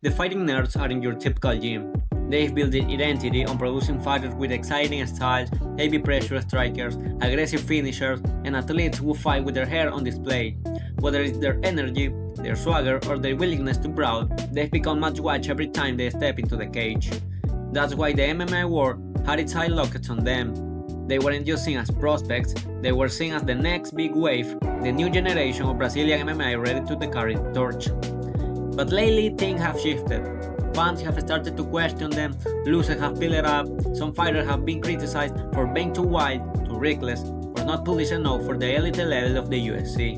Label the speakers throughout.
Speaker 1: The fighting nerds aren't your typical gym. They've built their identity on producing fighters with exciting styles, heavy pressure strikers, aggressive finishers, and athletes who fight with their hair on display. Whether it's their energy, their swagger, or their willingness to brawl, they've become must watch every time they step into the cage. That's why the MMA world had its highlights on them. They weren't just seen as prospects, they were seen as the next big wave, the new generation of Brazilian MMA ready to carry the torch. But lately things have shifted. Fans have started to question them, losers have piled up, some fighters have been criticized for being too wild, too reckless, or not polished enough for the elite level of the UFC.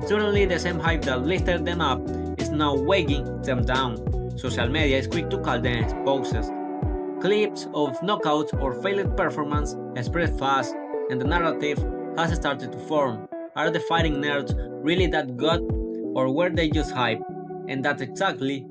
Speaker 1: Suddenly the same hype that lifted them up is now weighing them down. Social media is quick to call them exposes. Clips of knockouts or failed performance spread fast, and the narrative has started to form. Are the fighting nerds really that good, or were they just hype? And that's exactly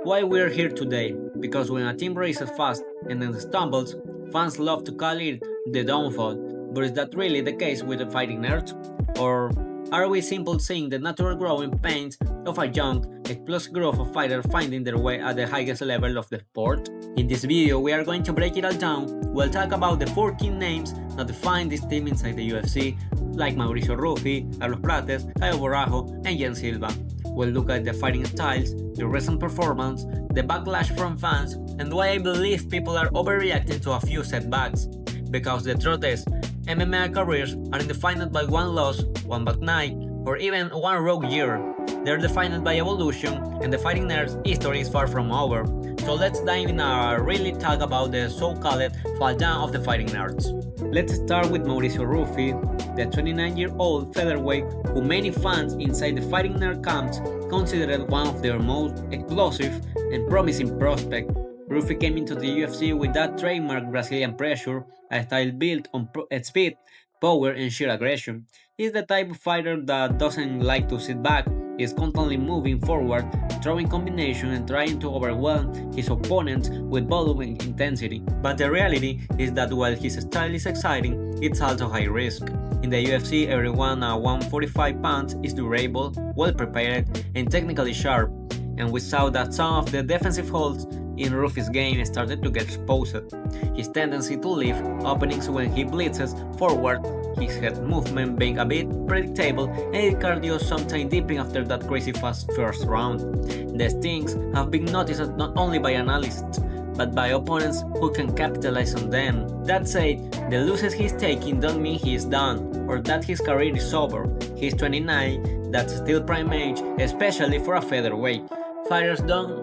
Speaker 1: why we're here today, because when a team races fast and then stumbles, fans love to call it the downfall. But is that really the case with the fighting nerds? Or are we simply seeing the natural growing pains of a young, explosive growth of fighters finding their way at the highest level of the sport? In this video, we are going to break it all down. We'll talk about the 4 key names that define this team inside the UFC, like Mauricio Ruffy, Carlos Prates, Caio Borralho, and Jean Silva. We'll look at the fighting styles, the recent performance, the backlash from fans, and why I believe people are overreacting to a few setbacks. Because the truth is, MMA careers aren't defined by one loss, one bad night, or even one rogue year. They're defined by evolution, and the fighting nerds' history is far from over. So let's dive in and really talk about the so-called fall down of the fighting nerds. Let's start with Mauricio Ruffy, the 29-year-old featherweight who many fans inside the fighting nerd camps considered one of their most explosive and promising prospects. Ruffy came into the UFC with that trademark Brazilian pressure, a style built on speed, power, and sheer aggression. He's the type of fighter that doesn't like to sit back, is constantly moving forward, throwing combinations and trying to overwhelm his opponents with volume and intensity. But the reality is that while his style is exciting, it's also high risk. In the UFC, everyone at 145 pounds is durable, well prepared, and technically sharp, and we saw that some of the defensive holes in Ruffy's game started to get exposed. His tendency to leave openings when he blitzes forward, his head movement being a bit predictable, and his cardio sometimes dipping after that crazy fast first round. These things have been noticed not only by analysts, but by opponents who can capitalize on them. That said, the losses he's taking don't mean he's done, or that his career is over. He's 29, that's still prime age, especially for a featherweight. Fighters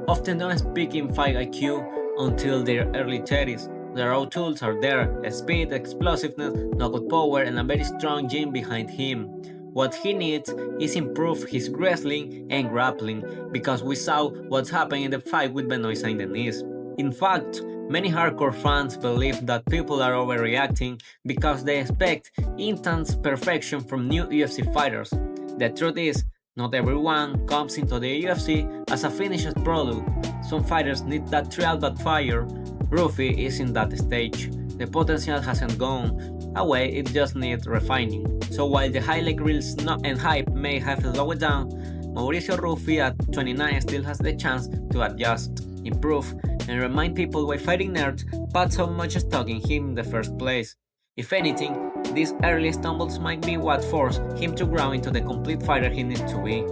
Speaker 1: often don't speak in fight IQ until their early 30s. The raw tools are there: speed, explosiveness, knockout power, and a very strong gym behind him. What he needs is improve his wrestling and grappling, because we saw what's happened in the fight with Benoit Saint-Denis. In fact, many hardcore fans believe that people are overreacting because they expect instant perfection from new UFC fighters. The truth is, not everyone comes into the UFC as a finished product. Some fighters need that trial by fire. Ruffy is in that stage. The potential hasn't gone away, it just needs refining. So while the highlight reels and hype may have slowed down, Mauricio Ruffy at 29 still has the chance to adjust, improve, and remind people why fighting nerds put so much stock in him in the first place. If anything, these early stumbles might be what forced him to grow into the complete fighter he needs to be.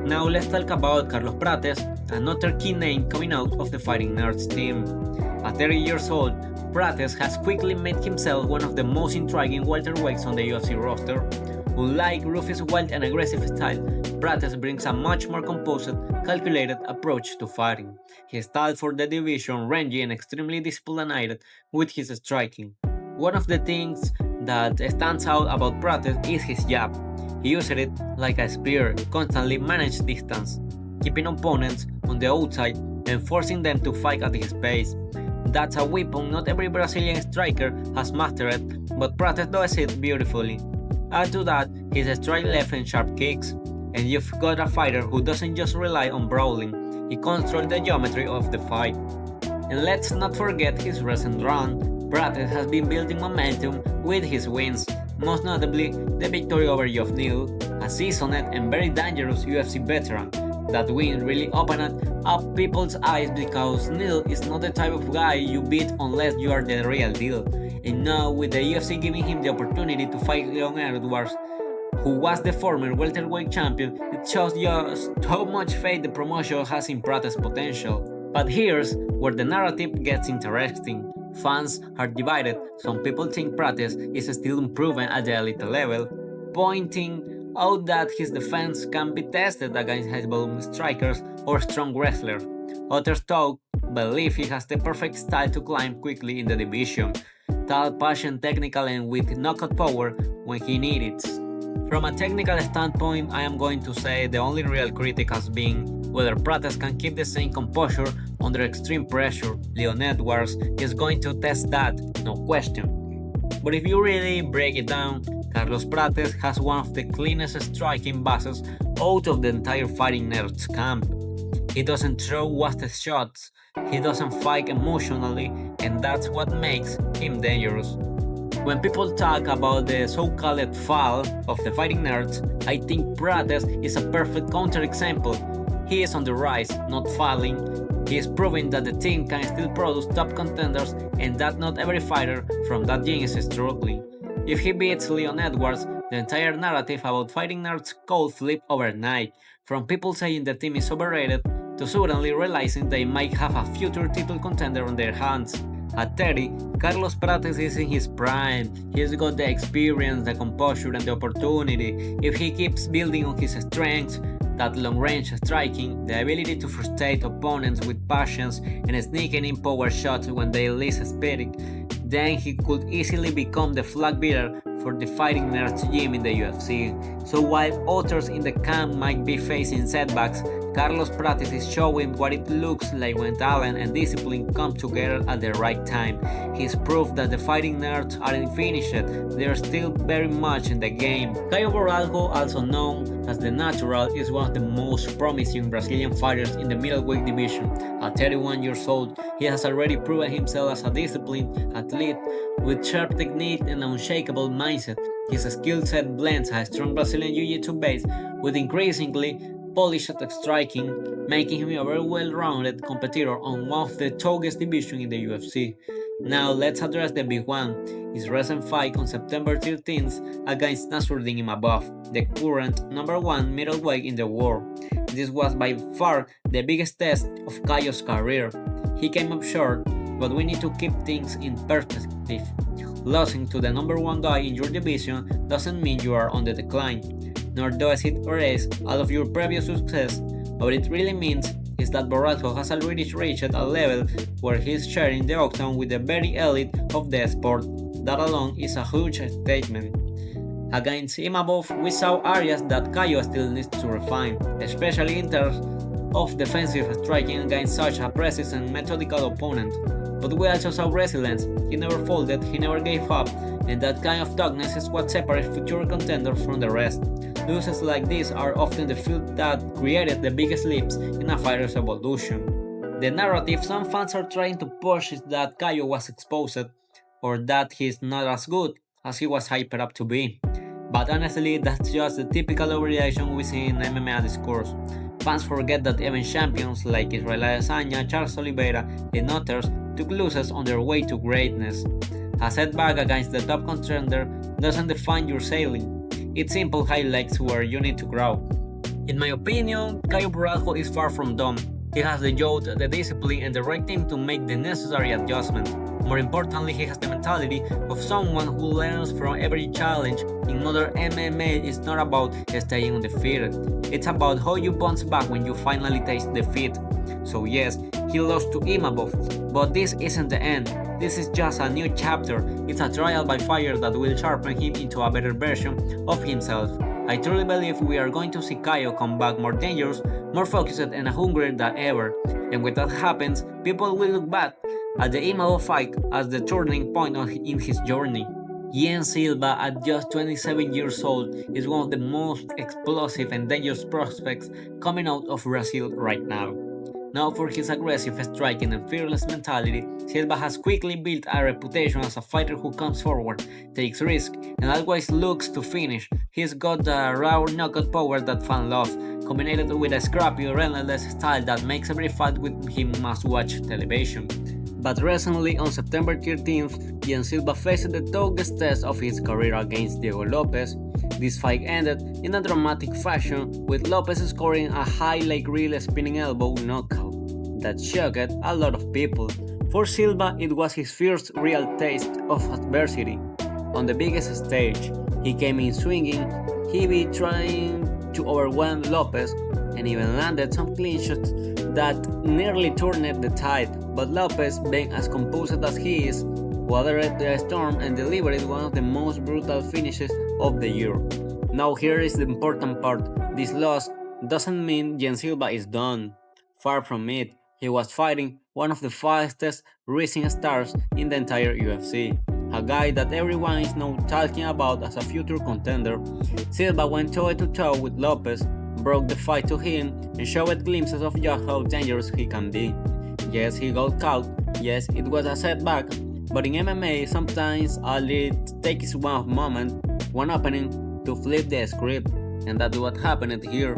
Speaker 1: Now let's talk about Carlos Prates, another key name coming out of the fighting nerds team. At 30 years old, Prates has quickly made himself one of the most intriguing welterweights on the UFC roster. Unlike Ruffy's wild and aggressive style, Prates brings a much more composed, calculated approach to fighting. His style for the division ranging and extremely disciplined with his striking. One of the things that stands out about Prates is his jab. He uses it like a spear, constantly managing distance, keeping opponents on the outside and forcing them to fight at his pace. That's a weapon not every Brazilian striker has mastered, but Prates does it beautifully. Add to that his straight left and sharp kicks, and you've got a fighter who doesn't just rely on brawling, he controls the geometry of the fight. And let's not forget his recent run. Prates has been building momentum with his wins, most notably the victory over Geoff Neal, a seasoned and very dangerous UFC veteran. That win really opened up people's eyes because Neil is not the type of guy you beat unless you are the real deal. And now, with the UFC giving him the opportunity to fight Leon Edwards, who was the former welterweight champion, it shows just how much faith the promotion has in Prates' potential. But here's where the narrative gets interesting. Fans are divided. Some people think Prates is still unproven at the elite level, pointing out that his defense can be tested against high-volume strikers or strong wrestlers. Others though believe he has the perfect style to climb quickly in the division, tall, patient, technical, and with knockout power when he needs it. From a technical standpoint, I am going to say the only real critic has been whether Prates can keep the same composure under extreme pressure. Leon Edwards is going to test that, no question. But if you really break it down, Carlos Prates has one of the cleanest striking bases out of the entire Fighting Nerds camp. He doesn't throw wasted shots, he doesn't fight emotionally, and that's what makes him dangerous. When people talk about the so-called fall of the Fighting Nerds, I think Prates is a perfect counterexample. He is on the rise, not falling. He is proving that the team can still produce top contenders and that not every fighter from that gene is struggling. If he beats Leon Edwards, the entire narrative about Fighting Nerds could flip overnight, from people saying the team is overrated to suddenly realizing they might have a future title contender on their hands. At 30, Carlos Prates is in his prime. He's got the experience, the composure, and the opportunity. If he keeps building on his strengths, that long-range striking, the ability to frustrate opponents with passions, and sneaking in power shots when they least expect it, then he could easily become the flag bearer for the Fighting Nerds gym in the UFC. So while others in the camp might be facing setbacks, Carlos Prates is showing what it looks like when talent and discipline come together at the right time. He's proof that the Fighting Nerds aren't finished, they're still very much in the game. Caio Borralho, also known as the Natural, is one of the most promising Brazilian fighters in the middleweight division. At 31 years old, he has already proven himself as a disciplined athlete with sharp technique and an unshakable mindset. His skill set blends a strong Brazilian Jiu-Jitsu base with increasingly polished striking, making him a very well-rounded competitor on one of the toughest divisions in the UFC. Now let's address the big one, his recent fight on September 13th against Nasruddin Imavov, the current number 1 middleweight in the world. This was by far the biggest test of Caio's career. He came up short, but we need to keep things in perspective. Losing to the number 1 guy in your division doesn't mean you are on the decline, nor does it erase all of your previous success. What it really means is that Borralho has already reached a level where he is sharing the octagon with the very elite of the sport. That alone is a huge statement. Against Imavov, we saw areas that Caio still needs to refine, especially in terms of defensive striking against such a precise and methodical opponent. But we also saw resilience. He never folded, he never gave up, and that kind of toughness is what separates future contenders from the rest. Losses like this are often the field that created the biggest leaps in a fighter's evolution. The narrative some fans are trying to push is that Caio was exposed, or that he's not as good as he was hyped up to be. But honestly, that's just the typical overreaction we see in MMA discourse. Fans forget that even champions like Israel Adesanya, Charles Oliveira, and others took losses on their way to greatness. A setback against the top contender doesn't define your sailing. It simply highlights where you need to grow. In my opinion, Caio Borralho is far from dumb. He has the youth, the discipline, and the right team to make the necessary adjustments. More importantly, he has the mentality of someone who learns from every challenge. In modern MMA, it's not about staying undefeated. It's about how you bounce back when you finally taste defeat. So yes, he lost to Imavov, but this isn't the end. This is just a new chapter. It's a trial by fire that will sharpen him into a better version of himself. I truly believe we are going to see Caio come back more dangerous, more focused, and hungrier than ever. And when that happens, people will look back at the Imavov fight as the turning point in his journey. Jean Silva, at just 27 years old, is one of the most explosive and dangerous prospects coming out of Brazil right now. Known for his aggressive striking and fearless mentality, Silva has quickly built a reputation as a fighter who comes forward, takes risks, and always looks to finish. He's got the raw knockout power that fans love, combined with a scrappy, relentless style that makes every fight with him must-watch television. But recently, on September 13th, Jean Silva faced the toughest test of his career against Diego Lopes. This fight ended in a dramatic fashion, with Lopes scoring a high leg reel spinning elbow knockout that shocked a lot of people. For Silva, it was his first real taste of adversity. On the biggest stage, he came in swinging, heavy, trying to overwhelm Lopes, and even landed some clinches that nearly turned the tide. But Lopes, being as composed as he is, weathered the storm and delivered one of the most brutal finishes of the year. Now here is the important part. This loss doesn't mean Jean Silva is done. Far from it, he was fighting one of the fastest rising stars in the entire UFC. A guy that everyone is now talking about as a future contender. Silva went toe-to-toe with Lopes, broke the fight to him, and showed glimpses of just how dangerous he can be. Yes, he got caught, yes, it was a setback, but in MMA, sometimes all it takes is one moment, one opening, to flip the script, and that's what happened here.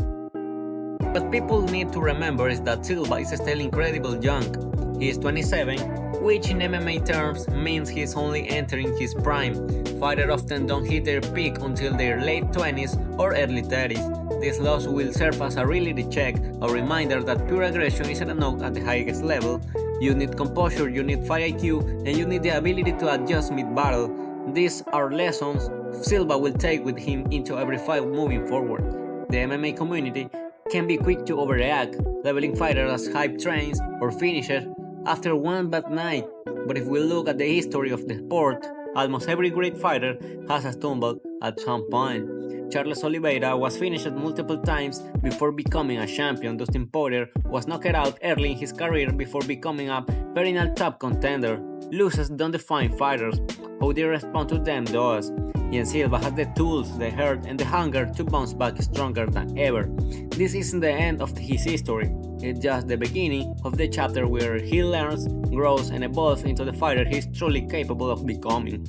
Speaker 1: What people need to remember is that Silva is still incredibly young. He is 27, which in MMA terms means he's only entering his prime. Fighters often don't hit their peak until their late 20s or early 30s. This loss will serve as a reality check, a reminder that pure aggression isn't enough at the highest level. You need composure, you need fight IQ, and you need the ability to adjust mid-battle. These are lessons Silva will take with him into every fight moving forward. The MMA community can be quick to overreact, labeling fighters as hype trains or finishers after one bad night. But if we look at the history of the sport, almost every great fighter has stumbled at some point. Charles Oliveira was finished multiple times before becoming a champion. Dustin Poirier was knocked out early in his career before becoming a perennial top contender. Losses don't define fighters, how they respond to them does. Jean Silva has the tools, the heart, and the hunger to bounce back stronger than ever. This isn't the end of his history, it's just the beginning of the chapter where he learns, grows, and evolves into the fighter he's truly capable of becoming.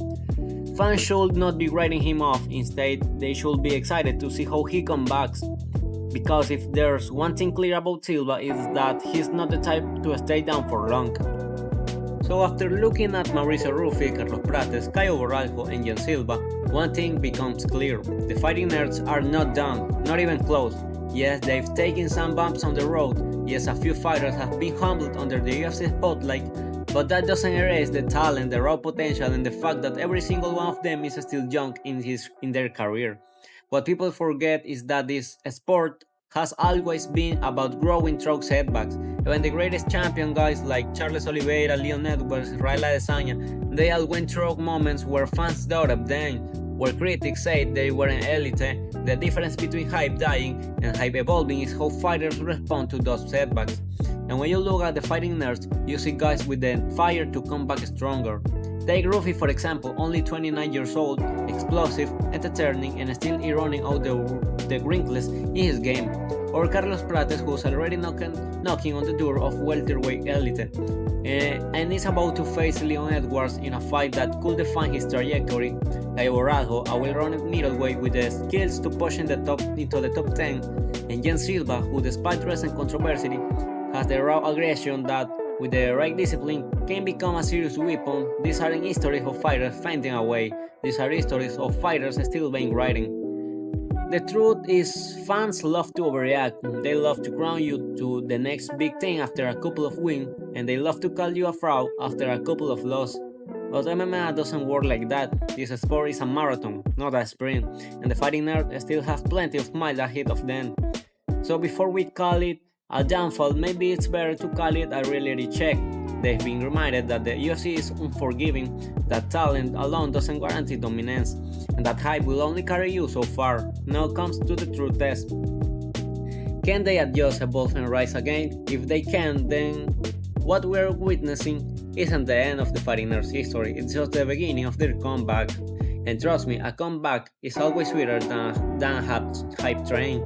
Speaker 1: Fans should not be writing him off, instead, they should be excited to see how he comes back. Because if there's one thing clear about Silva is that he's not the type to stay down for long. So after looking at Mauricio Ruffy, Carlos Prates, Caio Borralho, and Jean Silva, one thing becomes clear. The fighting nerds are not done, not even close. Yes, they've taken some bumps on the road. Yes, a few fighters have been humbled under the UFC spotlight, but that doesn't erase the talent, the raw potential, and the fact that every single one of them is still young in their career. What people forget is that this sport has always been about growing through setbacks. Even the greatest champion guys like Charles Oliveira, Leon Edwards, Rayla Adesanya, they all went through moments where fans doubted them, where critics said they weren't elite. The difference between hype dying and hype evolving is how fighters respond to those setbacks. And when you look at the fighting nerds, you see guys with the fire to come back stronger. Take Ruffy for example, only 29 years old, explosive, entertaining, and still ironing out the wrinkles in his game. Or Carlos Prates, who's already knocking on the door of welterweight elite, and is about to face Leon Edwards in a fight that could define his trajectory. Caio Borralho, a well-rounded middleweight with the skills to push into the top 10, and Jean Silva, who despite recent controversy, has the raw aggression that, with the right discipline, can become a serious weapon. These aren't histories of fighters finding a way, these are stories of fighters still being writing. The truth is, fans love to overreact, they love to crown you to the next big thing after a couple of wins, and they love to call you a fraud after a couple of losses. But MMA doesn't work like that. This sport is a marathon, not a sprint, and the fighting nerds still have plenty of miles ahead of them. So before we call it a downfall, maybe it's better to call it a reality check. They've been reminded that the UFC is unforgiving, that talent alone doesn't guarantee dominance, and that hype will only carry you so far. Now comes to the true test. Can they adjust, evolve, and rise again? If they can, then what we're witnessing isn't the end of the fighting nerds' history, it's just the beginning of their comeback. And trust me, a comeback is always sweeter than a hype train.